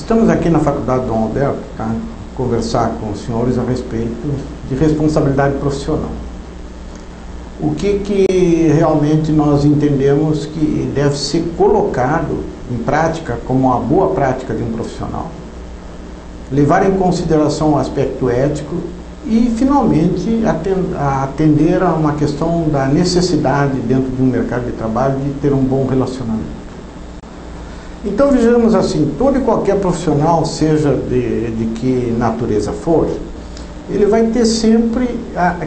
Estamos aqui na Faculdade Dom Alberto para conversar com os senhores a respeito de responsabilidade profissional. O que realmente nós entendemos que deve ser colocado em prática como uma boa prática de um profissional. Levar em consideração o aspecto ético e, finalmente, atender a uma questão da necessidade dentro de um mercado de trabalho de ter um bom relacionamento. Então, vejamos assim, todo e qualquer profissional, seja de que natureza for, ele vai ter sempre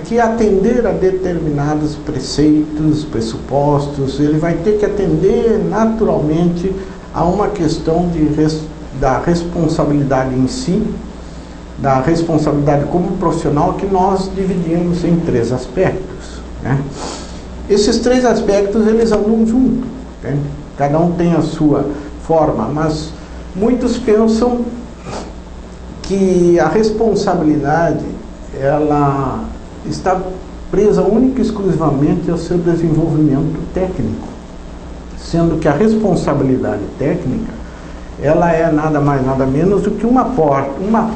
que atender a determinados preceitos, pressupostos, ele vai ter que atender naturalmente a uma questão da responsabilidade em si, da responsabilidade como profissional, que nós dividimos em 3 aspectos, né? Esses 3 aspectos, eles andam juntos, né? Cada um tem a sua forma, mas muitos pensam que a responsabilidade, ela está presa única e exclusivamente ao seu desenvolvimento técnico, sendo que a responsabilidade técnica, ela é nada mais, nada menos do que uma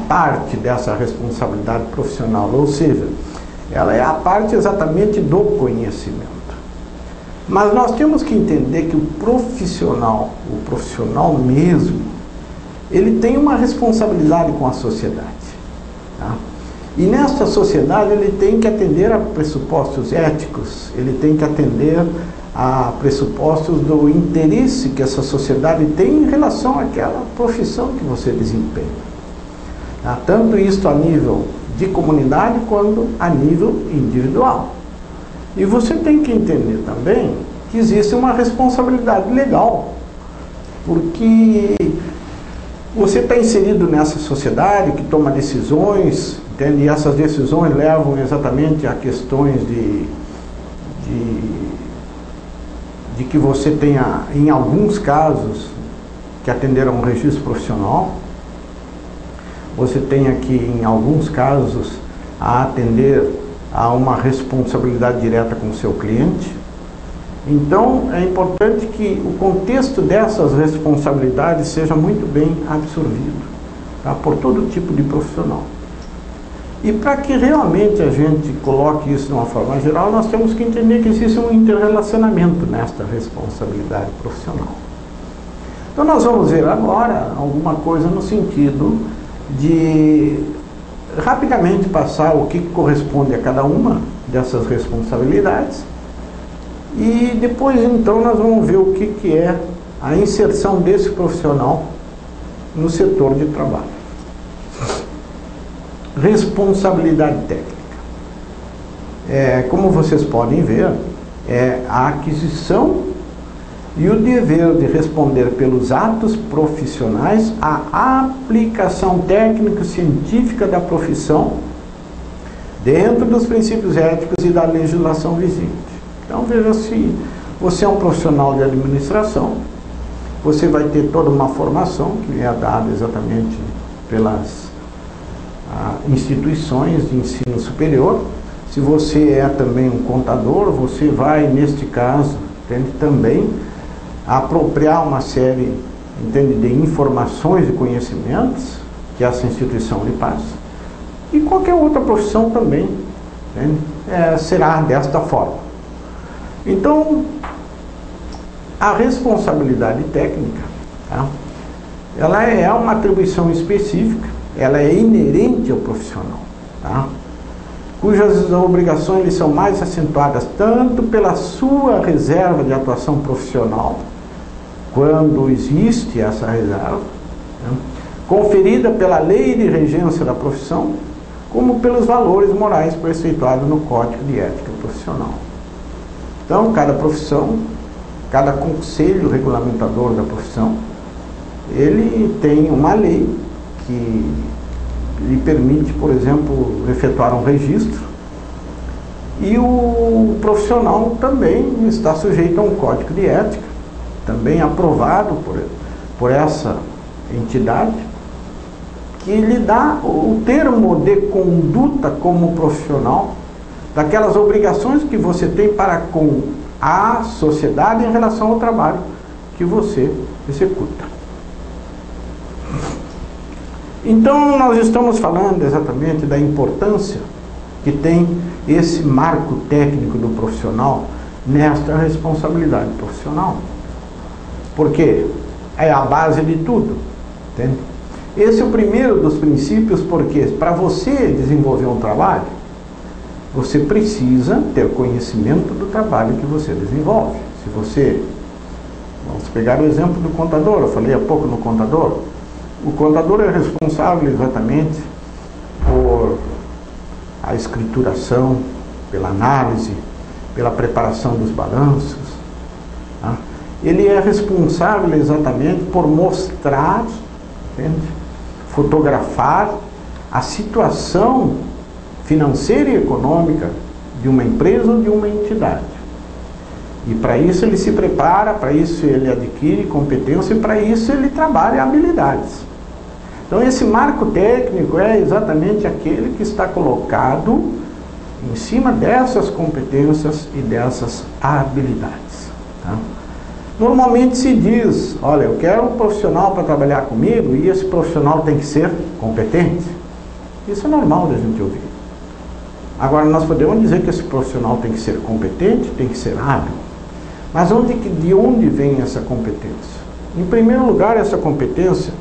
parte dessa responsabilidade profissional, ou seja, ela é a parte exatamente do conhecimento. Mas nós temos que entender que o profissional mesmo, ele tem uma responsabilidade com a sociedade, tá? E nesta sociedade ele tem que atender a pressupostos éticos, ele tem que atender a pressupostos do interesse que essa sociedade tem em relação àquela profissão que você desempenha, tá? Tanto isso a nível de comunidade quanto a nível individual. E você tem que entender também que existe uma responsabilidade legal, porque você está inserido nessa sociedade que toma decisões, entende? E essas decisões levam exatamente a questões de que você tenha, em alguns casos, que atender a um registro profissional, você tenha que, em alguns casos, a atender a uma responsabilidade direta com o seu cliente. Então, é importante que o contexto dessas responsabilidades seja muito bem absorvido, tá? Por todo tipo de profissional. E para que realmente a gente coloque isso de uma forma geral, nós temos que entender que existe um interrelacionamento nesta responsabilidade profissional. Então, nós vamos ver agora alguma coisa no sentido de rapidamente passar o que corresponde a cada uma dessas responsabilidades, e depois então nós vamos ver o que é a inserção desse profissional no setor de trabalho. Responsabilidade técnica. Como vocês podem ver, é a aquisição e o dever de responder pelos atos profissionais à aplicação técnico-científica da profissão dentro dos princípios éticos e da legislação vigente. Então, veja, se você é um profissional de administração, você vai ter toda uma formação que é dada exatamente pelas instituições de ensino superior. Se você é também um contador, você vai, neste caso, também apropriar uma série, de informações e conhecimentos que essa instituição lhe passa. E qualquer outra profissão também será desta forma. Então, a responsabilidade técnica, tá? Ela é uma atribuição específica, ela é inerente ao profissional, tá? Cujas obrigações lhe são mais acentuadas tanto pela sua reserva de atuação profissional, quando existe essa reserva, né, conferida pela lei de regência da profissão, como pelos valores morais preceituados no Código de Ética Profissional. Então, cada profissão, cada conselho regulamentador da profissão, ele tem uma lei que lhe permite, por exemplo, efetuar um registro, e o profissional também está sujeito a um código de ética, também aprovado por essa entidade, que lhe dá o termo de conduta como profissional, daquelas obrigações que você tem para com a sociedade em relação ao trabalho que você executa. Então, nós estamos falando exatamente da importância que tem esse marco técnico do profissional nesta responsabilidade profissional. Porque é a base de tudo, entende? Esse é o primeiro dos princípios, porque para você desenvolver um trabalho, você precisa ter conhecimento do trabalho que você desenvolve. Se você, vamos pegar o exemplo do contador, eu falei há pouco no contador. O contador é responsável exatamente por a escrituração, pela análise, pela preparação dos balanços. Tá? Ele é responsável exatamente por mostrar, entende? Fotografar a situação financeira e econômica de uma empresa ou de uma entidade. E para isso ele se prepara, para isso ele adquire competência e para isso ele trabalha habilidades. Então esse marco técnico é exatamente aquele que está colocado em cima dessas competências e dessas habilidades. Tá? Normalmente se diz, olha, eu quero um profissional para trabalhar comigo e esse profissional tem que ser competente. Isso é normal da gente ouvir. Agora, nós podemos dizer que esse profissional tem que ser competente, tem que ser hábil. Mas de onde vem essa competência? Em primeiro lugar, essa competência,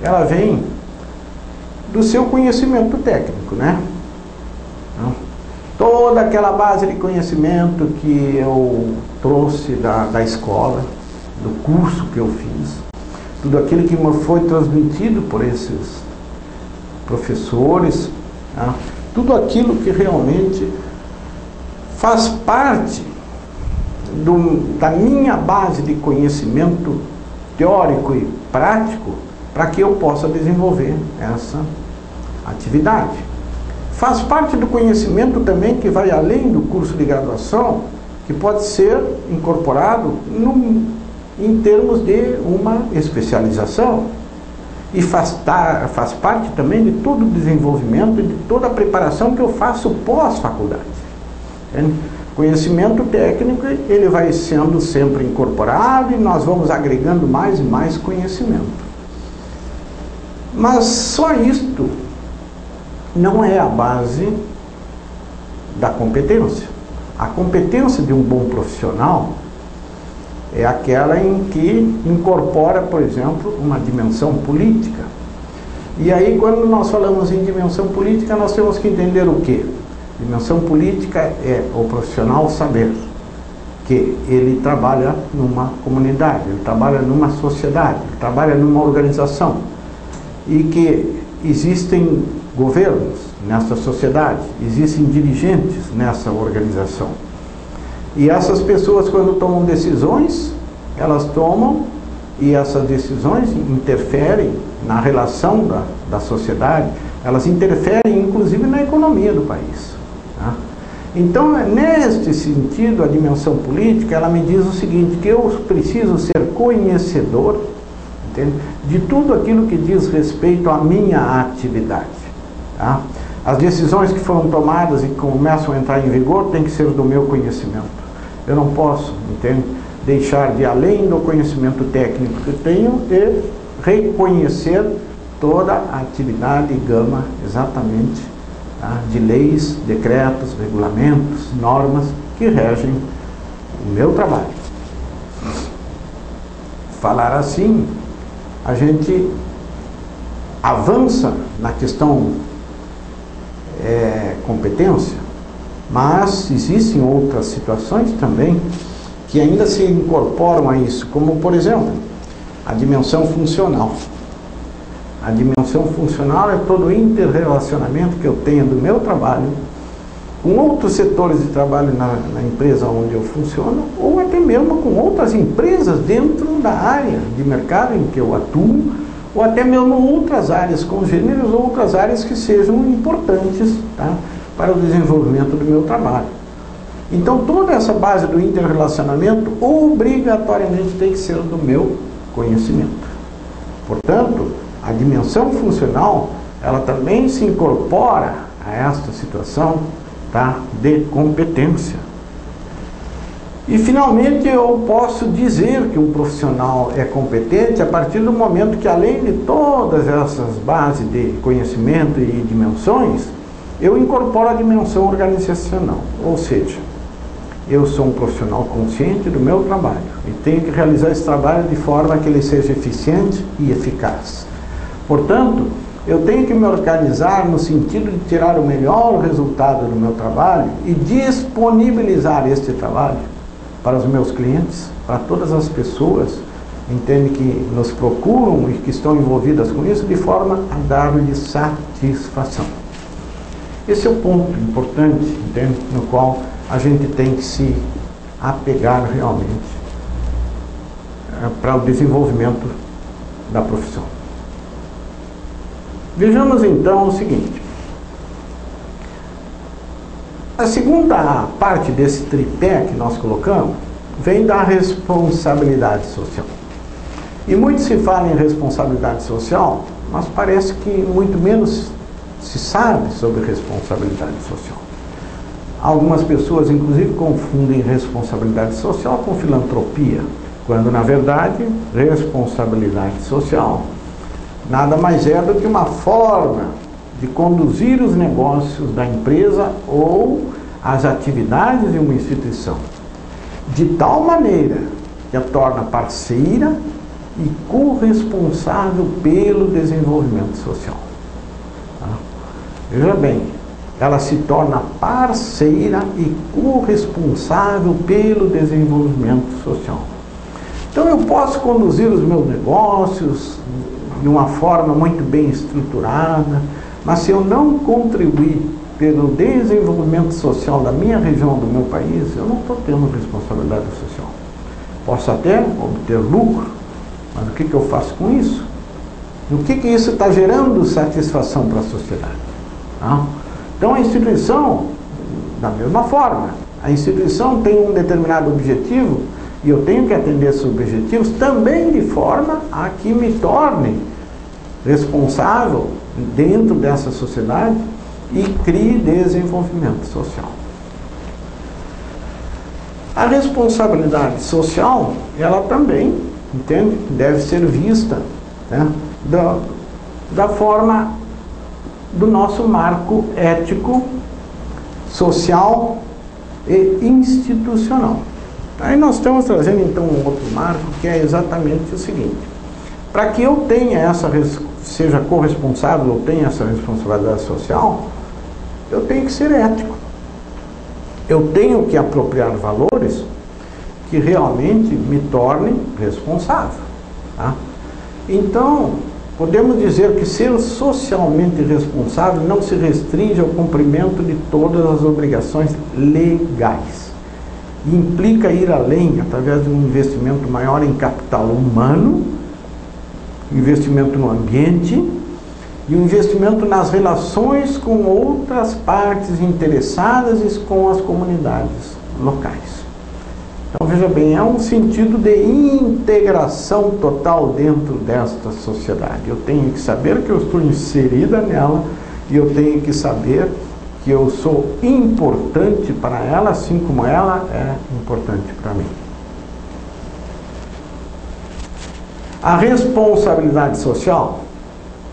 ela vem do seu conhecimento técnico, né? Toda aquela base de conhecimento que eu trouxe da escola, do curso que eu fiz, tudo aquilo que me foi transmitido por esses professores, tá? Tudo aquilo que realmente faz parte da minha base de conhecimento teórico e prático para que eu possa desenvolver essa atividade. Faz parte do conhecimento também que vai além do curso de graduação, que pode ser incorporado em termos de uma especialização. E faz parte também de todo o desenvolvimento e de toda a preparação que eu faço pós-faculdade. Conhecimento técnico, ele vai sendo sempre incorporado e nós vamos agregando mais e mais conhecimento. Mas só isto não é a base da competência. A competência de um bom profissional é aquela em que incorpora, por exemplo, uma dimensão política. E aí, quando nós falamos em dimensão política, nós temos que entender o quê? Dimensão política é o profissional saber que ele trabalha numa comunidade, ele trabalha numa sociedade, ele trabalha numa organização e que existem governos nessa sociedade, existem dirigentes nessa organização. E essas pessoas, quando tomam decisões, elas tomam e essas decisões interferem na relação da sociedade, elas interferem inclusive na economia do país. Tá? Então, neste sentido, a dimensão política, ela me diz o seguinte, que eu preciso ser conhecedor, entende, de tudo aquilo que diz respeito à minha atividade. Tá? As decisões que foram tomadas e começam a entrar em vigor têm que ser do meu conhecimento. Eu não posso, entende, deixar de, além do conhecimento técnico que eu tenho, de reconhecer toda a atividade e gama exatamente, tá, de leis, decretos, regulamentos, normas que regem o meu trabalho. Falar assim, a gente avança na questão competência, mas existem outras situações também que ainda se incorporam a isso, como, por exemplo, a dimensão funcional. A dimensão funcional é todo o interrelacionamento que eu tenho do meu trabalho com outros setores de trabalho na empresa onde eu funciono, ou até mesmo com outras empresas dentro da área de mercado em que eu atuo, ou até mesmo outras áreas congêneres, ou outras áreas que sejam importantes, tá, para o desenvolvimento do meu trabalho. Então, toda essa base do interrelacionamento obrigatoriamente tem que ser do meu conhecimento. Portanto, a dimensão funcional, ela também se incorpora a esta situação, tá, de competência. E finalmente eu posso dizer que um profissional é competente a partir do momento que, além de todas essas bases de conhecimento e dimensões, eu incorporo a dimensão organizacional. Ou seja, eu sou um profissional consciente do meu trabalho e tenho que realizar esse trabalho de forma que ele seja eficiente e eficaz. Portanto, eu tenho que me organizar no sentido de tirar o melhor resultado do meu trabalho e disponibilizar este trabalho para os meus clientes, para todas as pessoas, entende, que nos procuram e que estão envolvidas com isso, de forma a dar-lhes satisfação. Esse é o ponto importante, entende, no qual a gente tem que se apegar realmente para o desenvolvimento da profissão. Vejamos então o seguinte. A segunda parte desse tripé que nós colocamos vem da responsabilidade social. E muito se fala em responsabilidade social, mas parece que muito menos se sabe sobre responsabilidade social. Algumas pessoas, inclusive, confundem responsabilidade social com filantropia, quando, na verdade, responsabilidade social nada mais é do que uma forma de conduzir os negócios da empresa ou as atividades de uma instituição, de tal maneira que a torna parceira e corresponsável pelo desenvolvimento social. Veja bem, ela se torna parceira e corresponsável pelo desenvolvimento social. Então eu posso conduzir os meus negócios de uma forma muito bem estruturada, mas se eu não contribuir pelo desenvolvimento social da minha região, do meu país, eu não estou tendo responsabilidade social. Posso até obter lucro, mas o que eu faço com isso? E o que isso está gerando satisfação para a sociedade? Então a instituição, da mesma forma, a instituição tem um determinado objetivo e eu tenho que atender esses objetivos também de forma a que me torne responsável dentro dessa sociedade e crie desenvolvimento social. A responsabilidade social, ela também, entende, deve ser vista, né, da forma do nosso marco ético, social e institucional. Aí nós estamos trazendo então um outro marco que é exatamente o seguinte: para que eu tenha seja corresponsável ou tenha essa responsabilidade social, eu tenho que ser ético. Eu tenho que apropriar valores que realmente me tornem responsável. Então, podemos dizer que ser socialmente responsável não se restringe ao cumprimento de todas as obrigações legais. Implica ir além, através de um investimento maior em capital humano, investimento no ambiente e um investimento nas relações com outras partes interessadas e com as comunidades locais. Então, veja bem, é um sentido de integração total dentro desta sociedade. Eu tenho que saber que eu estou inserida nela e eu tenho que saber que eu sou importante para ela, assim como ela é importante para mim. A responsabilidade social,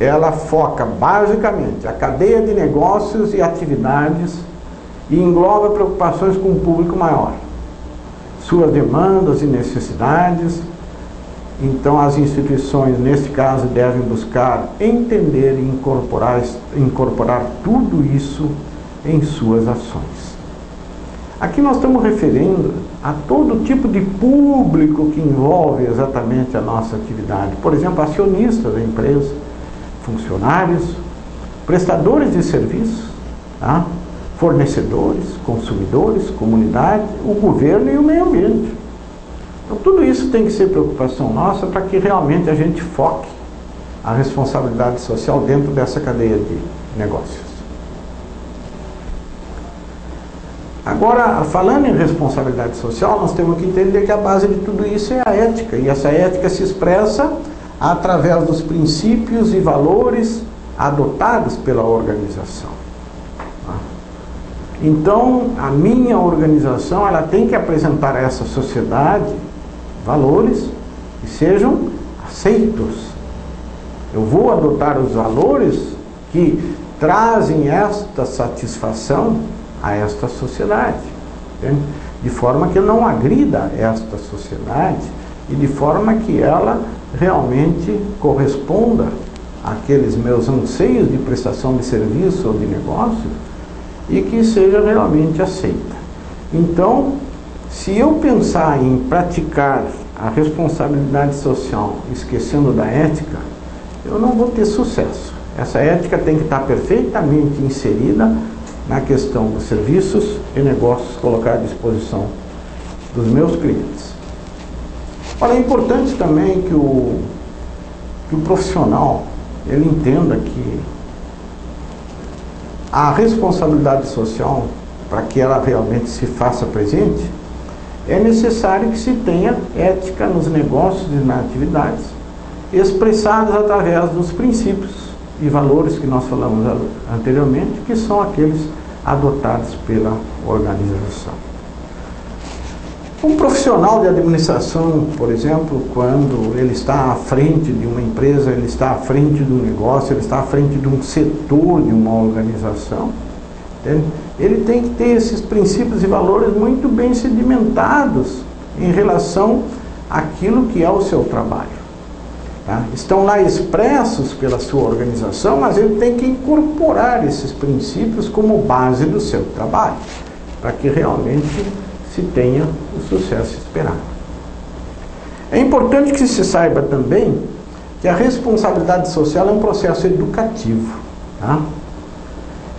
ela foca basicamente a cadeia de negócios e atividades e engloba preocupações com o público maior, suas demandas e necessidades. Então as instituições, nesse caso, devem buscar entender e incorporar tudo isso em suas ações. Aqui nós estamos referindo a todo tipo de público que envolve exatamente a nossa atividade. Por exemplo, acionistas da empresa, funcionários, prestadores de serviços, fornecedores, consumidores, comunidade, o governo e o meio ambiente. Então tudo isso tem que ser preocupação nossa para que realmente a gente foque a responsabilidade social dentro dessa cadeia de negócios. Agora, falando em responsabilidade social, nós temos que entender que a base de tudo isso é a ética, e essa ética se expressa através dos princípios e valores adotados pela organização. Então, a minha organização, ela tem que apresentar a essa sociedade valores que sejam aceitos. Eu vou adotar os valores que trazem esta satisfação a esta sociedade, entende? De forma que eu não agrida esta sociedade e de forma que ela realmente corresponda àqueles meus anseios de prestação de serviço ou de negócio e que seja realmente aceita. Então, se eu pensar em praticar a responsabilidade social esquecendo da ética, eu não vou ter sucesso. Essa ética tem que estar perfeitamente inserida na questão dos serviços e negócios colocar à disposição dos meus clientes. Olha, é importante também que o profissional ele entenda que a responsabilidade social, para que ela realmente se faça presente, é necessário que se tenha ética nos negócios e nas atividades, expressadas através dos princípios e valores que nós falamos anteriormente, que são aqueles adotados pela organização. Um profissional de administração, por exemplo, quando ele está à frente de uma empresa, ele está à frente de um negócio, ele está à frente de um setor de uma organização, entende? Ele tem que ter esses princípios e valores muito bem sedimentados em relação àquilo que é o seu trabalho. Tá? Estão lá expressos pela sua organização, mas ele tem que incorporar esses princípios como base do seu trabalho, para que realmente se tenha o sucesso esperado. É importante que se saiba também que a responsabilidade social é um processo educativo. Tá?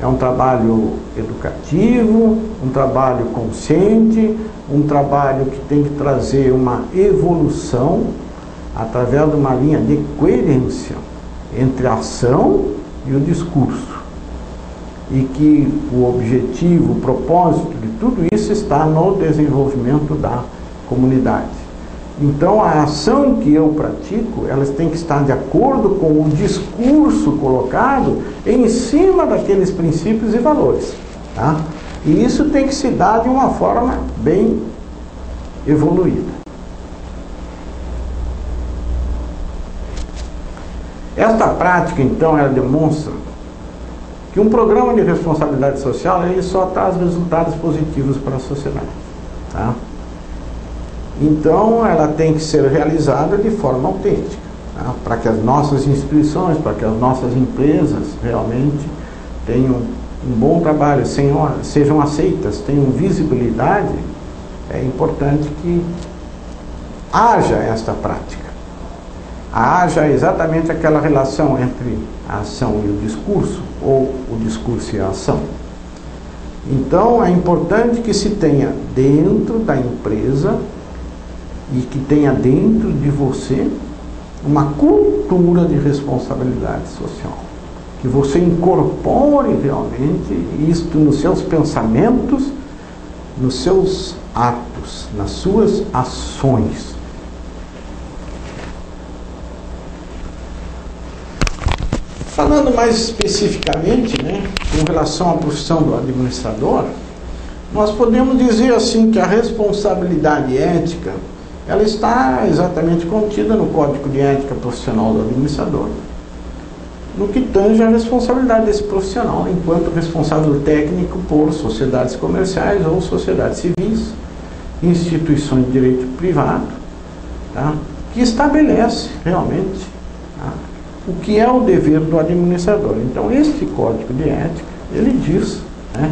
É um trabalho educativo, um trabalho consciente, um trabalho que tem que trazer uma evolução através de uma linha de coerência entre a ação e o discurso. E que o objetivo, o propósito de tudo isso está no desenvolvimento da comunidade. Então, a ação que eu pratico, elas têm que estar de acordo com o discurso colocado em cima daqueles princípios e valores. Tá? E isso tem que se dar de uma forma bem evoluída. Esta prática, então, ela demonstra que um programa de responsabilidade social ele só traz resultados positivos para a sociedade. Tá? Então, ela tem que ser realizada de forma autêntica, tá? Para que as nossas instituições, para que as nossas empresas realmente tenham um bom trabalho, sejam aceitas, tenham visibilidade, é importante que haja esta prática. Haja exatamente aquela relação entre a ação e o discurso, ou o discurso e a ação. Então, é importante que se tenha dentro da empresa e que tenha dentro de você uma cultura de responsabilidade social. Que você incorpore realmente isto nos seus pensamentos, nos seus atos, nas suas ações. Falando mais especificamente, né, com relação à profissão do administrador, nós podemos dizer assim que a responsabilidade ética ela está exatamente contida no Código de Ética Profissional do Administrador, no que tange a responsabilidade desse profissional enquanto responsável técnico por sociedades comerciais ou sociedades civis, instituições de direito privado, tá? Que estabelece realmente, tá, o que é o dever do administrador. Então, este Código de Ética, ele diz, né,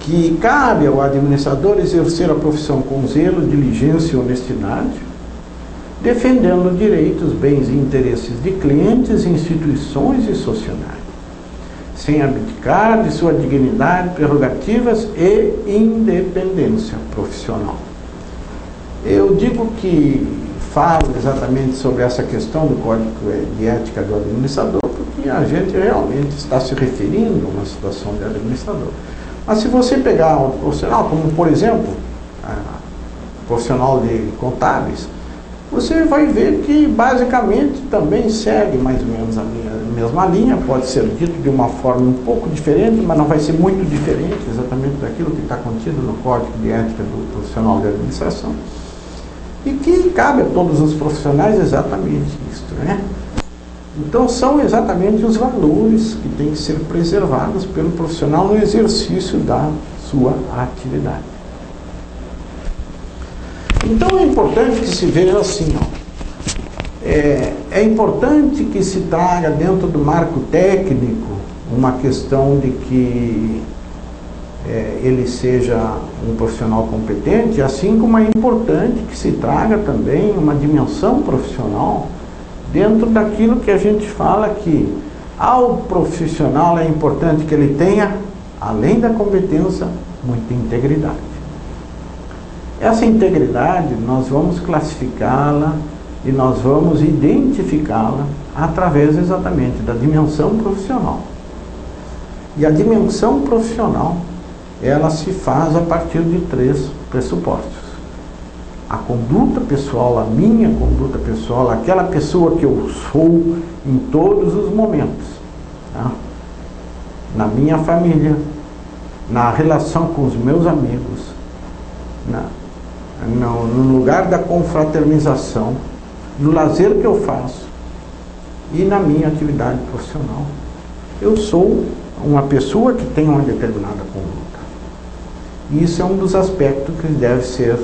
que cabe ao administrador exercer a profissão com zelo, diligência e honestidade, defendendo direitos, bens e interesses de clientes, instituições e sociedade, sem abdicar de sua dignidade, prerrogativas e independência profissional. Eu digo que falo exatamente sobre essa questão do Código de Ética do Administrador, porque a gente realmente está se referindo a uma situação de administrador. Mas se você pegar um profissional, como por exemplo, profissional de contábeis, você vai ver que basicamente também segue mais ou menos a mesma linha, pode ser dito de uma forma um pouco diferente, mas não vai ser muito diferente exatamente daquilo que está contido no Código de Ética do Profissional de Administração, e que cabe a todos os profissionais exatamente isso, né? Então são exatamente os valores que têm que ser preservados pelo profissional no exercício da sua atividade. Então é importante que se veja assim, é importante que se traga dentro do marco técnico uma questão de que ele seja um profissional competente, assim como é importante que se traga também uma dimensão profissional dentro daquilo que a gente fala que ao profissional é importante que ele tenha, além da competência, muita integridade. Essa integridade nós vamos classificá-la e nós vamos identificá-la através exatamente da dimensão profissional. E a dimensão profissional, ela se faz a partir de 3 pressupostos. A conduta pessoal, a minha conduta pessoal, aquela pessoa que eu sou em todos os momentos, tá? Na minha família, na relação com os meus amigos, no lugar da confraternização, no lazer que eu faço e na minha atividade profissional. Eu sou uma pessoa que tem uma determinada conduta. E isso é um dos aspectos que deve ser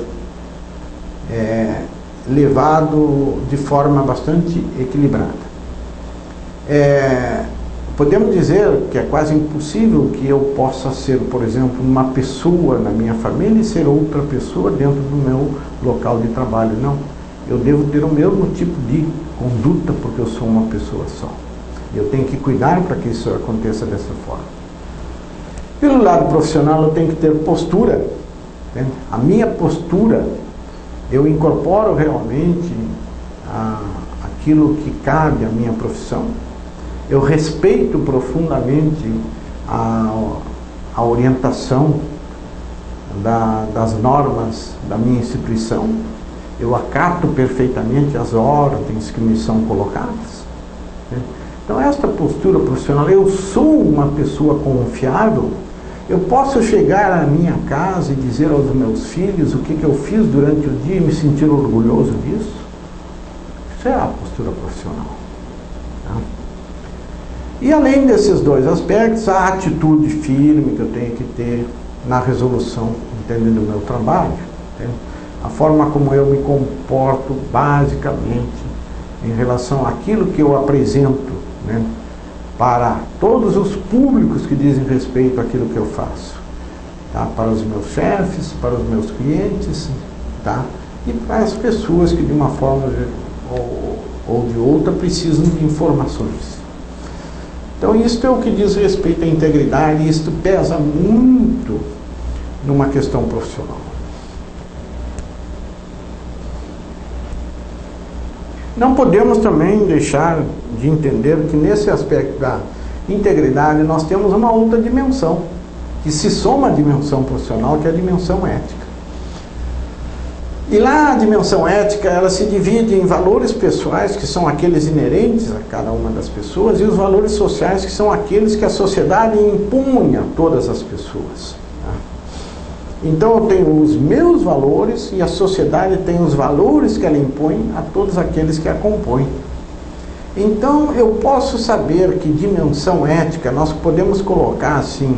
levado de forma bastante equilibrada. Podemos dizer que é quase impossível que eu possa ser, por exemplo, uma pessoa na minha família e ser outra pessoa dentro do meu local de trabalho. Não. Eu devo ter o mesmo tipo de conduta porque eu sou uma pessoa só. Eu tenho que cuidar para que isso aconteça dessa forma. Pelo lado profissional, eu tenho que ter postura. Né? A minha postura, eu incorporo realmente aquilo que cabe à minha profissão. Eu respeito profundamente a orientação das normas da minha instituição. Eu acato perfeitamente as ordens que me são colocadas. Né? Então, esta postura profissional, eu sou uma pessoa confiável. Eu posso chegar à minha casa e dizer aos meus filhos o que eu fiz durante o dia e me sentir orgulhoso disso. Isso é a postura profissional. Tá? E além desses 2 aspectos, a atitude firme que eu tenho que ter na resolução, entendendo, do meu trabalho. Entende? A forma como eu me comporto basicamente em relação àquilo que eu apresento, né, para todos os públicos que dizem respeito àquilo que eu faço, tá? Para os meus chefes, para os meus clientes, tá? E para as pessoas que de uma forma ou de outra precisam de informações. Então isso é o que diz respeito à integridade, e isso pesa muito numa questão profissional. Não podemos também deixar de entender que nesse aspecto da integridade nós temos uma outra dimensão, que se soma à dimensão profissional, que é a dimensão ética. E lá a dimensão ética, ela se divide em valores pessoais, que são aqueles inerentes a cada uma das pessoas, e os valores sociais, que são aqueles que a sociedade impõe a todas as pessoas. Então eu tenho os meus valores e a sociedade tem os valores que ela impõe a todos aqueles que a compõem. Então eu posso saber que dimensão ética nós podemos colocar assim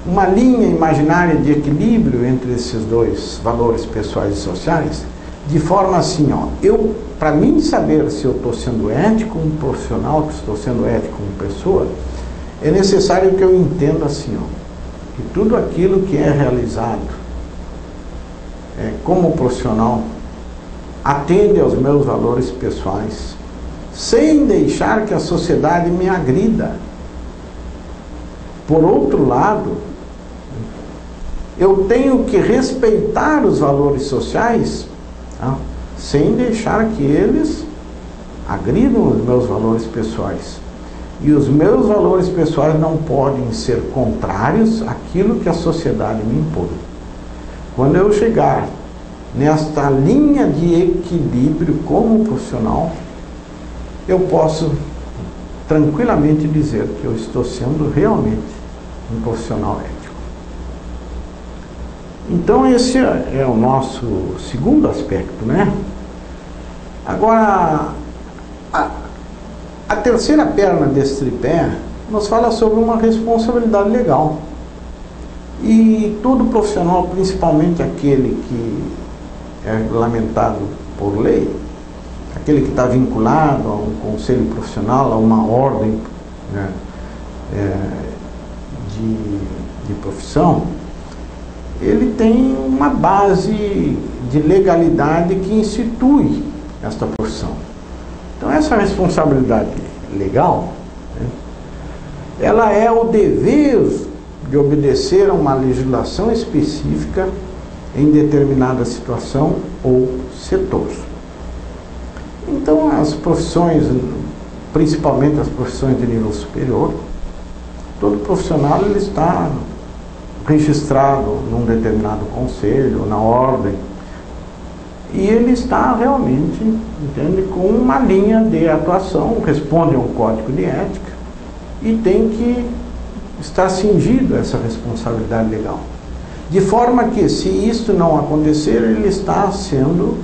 uma linha imaginária de equilíbrio entre esses 2 valores pessoais e sociais, de forma assim, para mim saber se eu estou sendo ético como profissional, que estou sendo ético como pessoa, é necessário que eu entenda assim, que tudo aquilo que é realizado como profissional atende aos meus valores pessoais, sem deixar que a sociedade me agrida. Por outro lado, eu tenho que respeitar os valores sociais, tá? Sem deixar que eles agridam os meus valores pessoais. E os meus valores pessoais não podem ser contrários àquilo que a sociedade me impõe. Quando eu chegar nesta linha de equilíbrio como profissional, eu posso tranquilamente dizer que eu estou sendo realmente um profissional ético. Então esse é o nosso segundo aspecto, né? Agora, a terceira perna desse tripé nos fala sobre uma responsabilidade legal. E todo profissional, principalmente aquele que é regulamentado por lei, aquele que está vinculado a um conselho profissional, a uma ordem, né, de profissão, ele tem uma base de legalidade que institui esta profissão. Então essa responsabilidade legal, né, ela é o dever de obedecer a uma legislação específica em determinada situação ou setor. Então as profissões, principalmente as profissões de nível superior, todo profissional ele está registrado num determinado conselho, na ordem, e ele está realmente, entende, com uma linha de atuação, responde a um código de ética e tem que estar cingido a essa responsabilidade legal. De forma que, se isto não acontecer, ele está sendo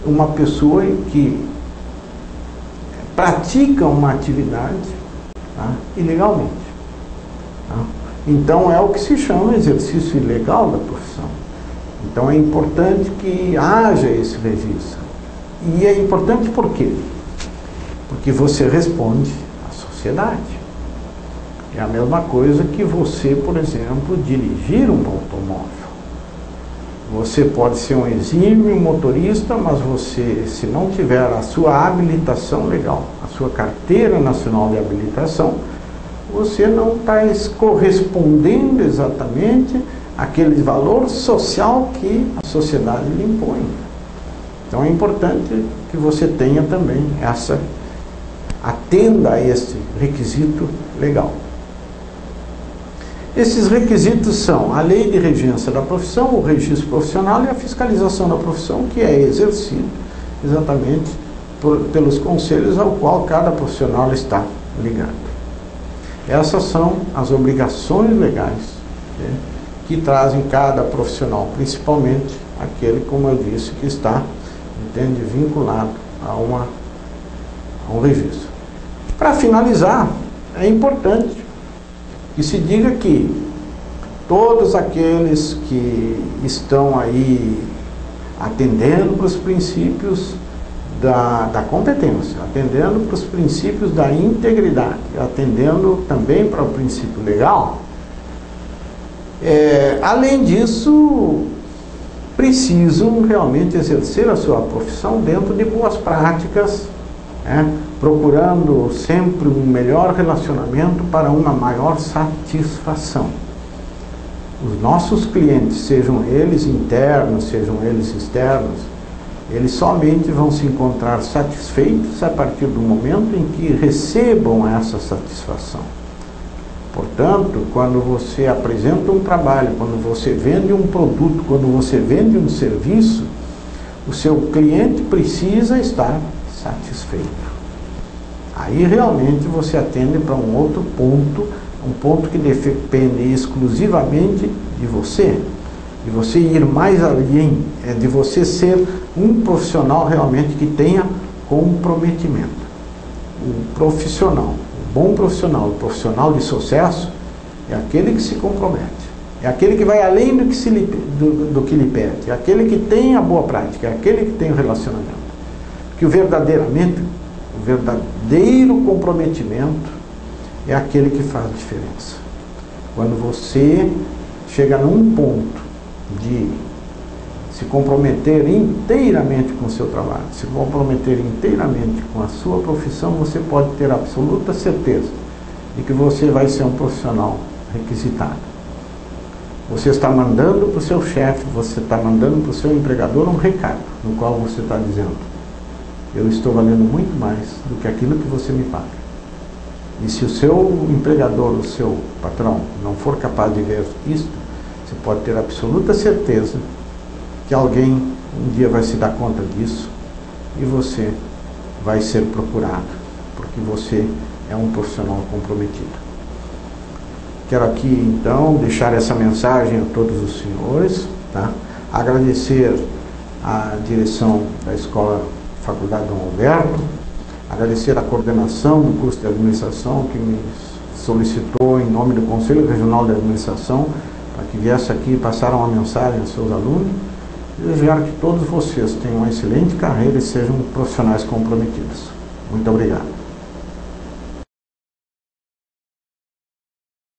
uma pessoa que pratica uma atividade, tá, ilegalmente. Tá? Então é o que se chama exercício ilegal da profissão. Então é importante que haja esse registro. E é importante por quê? Porque você responde à sociedade. É a mesma coisa que você, por exemplo, dirigir um automóvel. Você pode ser um exímio motorista, mas você, se não tiver a sua habilitação legal, a sua carteira nacional de habilitação, você não está correspondendo exatamente àquele valor social que a sociedade lhe impõe. Então é importante que você tenha também atenda a esse requisito legal. Esses requisitos são a lei de regência da profissão, o registro profissional e a fiscalização da profissão, que é exercido exatamente pelos conselhos ao qual cada profissional está ligado. Essas são as obrigações legais, né, que trazem cada profissional, principalmente aquele, como eu disse, que está, entende, vinculado a um registro. Para finalizar, é importante que se diga que todos aqueles que estão aí atendendo para os princípios da competência, atendendo para os princípios da integridade, atendendo também para o princípio legal, além disso, precisam realmente exercer a sua profissão dentro de boas práticas, né, procurando sempre um melhor relacionamento para uma maior satisfação. Os nossos clientes, sejam eles internos, sejam eles externos, eles somente vão se encontrar satisfeitos a partir do momento em que recebam essa satisfação. Portanto, quando você apresenta um trabalho, quando você vende um produto, quando você vende um serviço, o seu cliente precisa estar satisfeito. Aí realmente você atende para um outro ponto, um ponto que depende exclusivamente de você ir mais além, de você ser um profissional realmente que tenha comprometimento. O profissional, o bom profissional, o profissional de sucesso é aquele que se compromete, é aquele que vai além do que lhe pede, é aquele que tem a boa prática, é aquele que tem o relacionamento. Porque o verdadeiro comprometimento é aquele que faz a diferença. Quando você chega num ponto de se comprometer inteiramente com o seu trabalho, se comprometer inteiramente com a sua profissão, você pode ter absoluta certeza de que você vai ser um profissional requisitado. Você está mandando para o seu chefe, você está mandando para o seu empregador um recado, no qual você está dizendo: eu estou valendo muito mais do que aquilo que você me paga. E se o seu empregador, o seu patrão, não for capaz de ver isto, você pode ter absoluta certeza que alguém um dia vai se dar conta disso e você vai ser procurado, porque você é um profissional comprometido. Quero aqui, então, deixar essa mensagem a todos os senhores, tá? Agradecer à direção da Escola Faculdade Dom Alberto, agradecer à coordenação do curso de administração que me solicitou em nome do Conselho Regional de Administração para que viesse aqui e passar uma mensagem aos seus alunos e desejar que todos vocês tenham uma excelente carreira e sejam profissionais comprometidos. Muito obrigado.